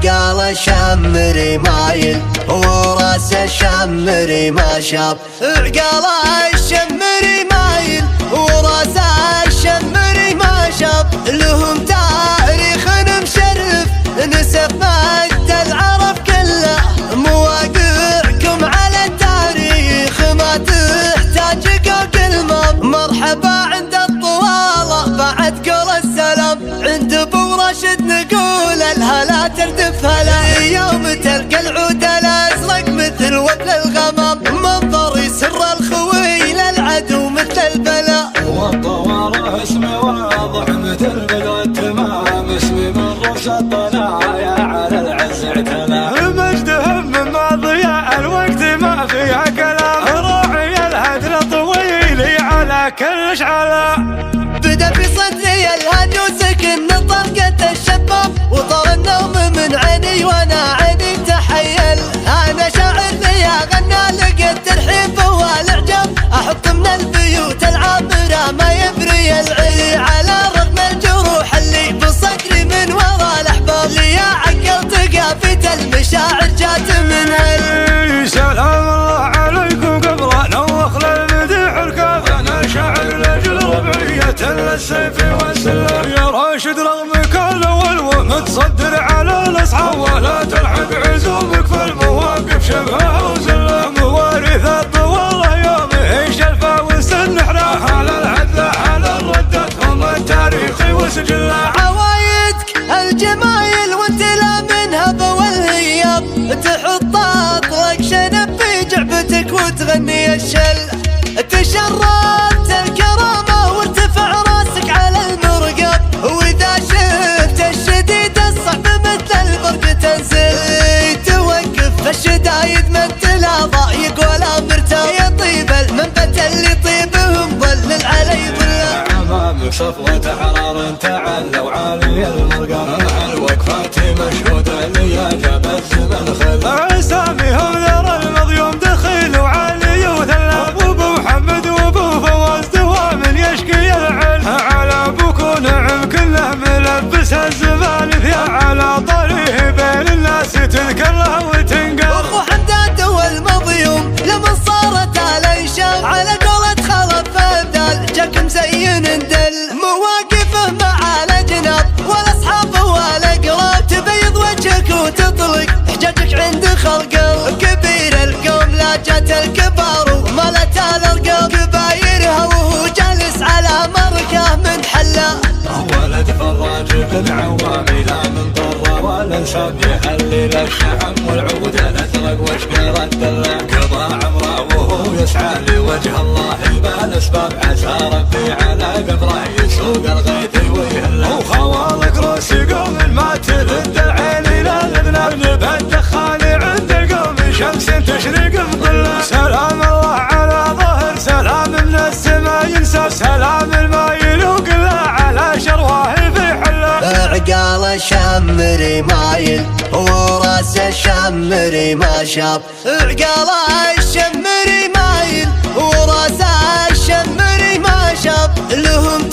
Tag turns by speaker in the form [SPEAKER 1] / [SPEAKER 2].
[SPEAKER 1] عقال شمري مايل وراس شمري ما شاف. عقال الشمري مايل وراس الشمري ما شاف. لهم تاريخ مشرف نسب مجد العرب كله. مواقعكم على التاريخ ما تحتاج كلمة. مرحبا عند الطوالة بعد قول السلام. عند ابو راشد نقول الهلا تردف هلا. يوم تلقى العود الازرق مثل وبل الغمام. منظر يسر الخوي للعدو مثل البلاء.
[SPEAKER 2] والطوارة اسمي واضح مثل بدر التمام. اسمي من رؤوس الطنايا على العز اعتلى. مجدهم من ضياء الوقت ما فيها كلام. راعي الهدر طويلي على كل شعلة.
[SPEAKER 1] بدا في صدري الهدي وسكن طلقة الشباب. وطار النوم من عيني وانا عيني تحيل. انا شاعر لي غنى لقيت ترحيب والاعجاب. احط من البيوت العامرة ما يبري العي. على رغم الجروح اللي بصدري من وراء الاحباب. لي يا عقل ثقافة المشاعر جات من هل.
[SPEAKER 2] سلام الله عليكم قبل نوخ للمديح الكاف. انا شاعر لاجل ربعية للسيف والسلام. يا راشد رغم كل ولو متصدر على الاصحاب. ولا تلعب عزومك في المواقف شبهها وزلة. مواريث الطوالة يوم يعيش الفاوس النحرة. على العدل على الردات هم التاريخ وسجله.
[SPEAKER 1] عوايدك الجمايل وانت لا منها والهياب. تحط اطلق شنب في جعبتك وتغني الشل. تشربت الكرامة وارتفع راسك على المرقب. واذا شفت الشديد الصعب مثل البرق تنزل. توقف الشدايد من تلاضايق ولا مرتاح. يا طيب المنبت اللي طيبهم ظلل علي ظله.
[SPEAKER 2] امامك صفوة حرار تعلوا عالي المرقى. الوقفات مشهودة لي جاب الزمن خذ. اساميهم ذر المضيوم دخيل وعلي وثلاب. وابو محمد وابو فواز دوام يشكي العل. على ابوك ونعم كله ملبس الزمان. فيها على طريق بين الناس تذكره وتنقل.
[SPEAKER 1] واخو حمدان والمضيوم لمن صارت الانشام. على قولة خلف ابدال جاك مزين دل. مواقفه مع الجناب والاصحاب والاقراب. تبيض وجهك وتطلق حجاجك عند خلق كبير القوم. لا جات الكبار وملت الارقام. كبايرها وهو جالس على مركه من حلا.
[SPEAKER 2] ولد فراج بن عوامي لا من ضره ولا انساب. يحلل الشحم والعود الازرق واشقر الدله. قضى عمره وهو يسعى لوجه الله بالاسباب. عسى ربي على قبره يسوق الغيث ويهله. وخوالك روس قوم ما تلد العين لا الاذناب. بالدخان عند القوم شمس تشرق بظله. سلام الله على ظهر سلام من السما ينسى. سلام المايل وقله على شرواه في حله.
[SPEAKER 1] عقال الشمري مايل وراس الشمري ما شاف. عقال الشمري مايل وراس الشمري ما شاف. لهم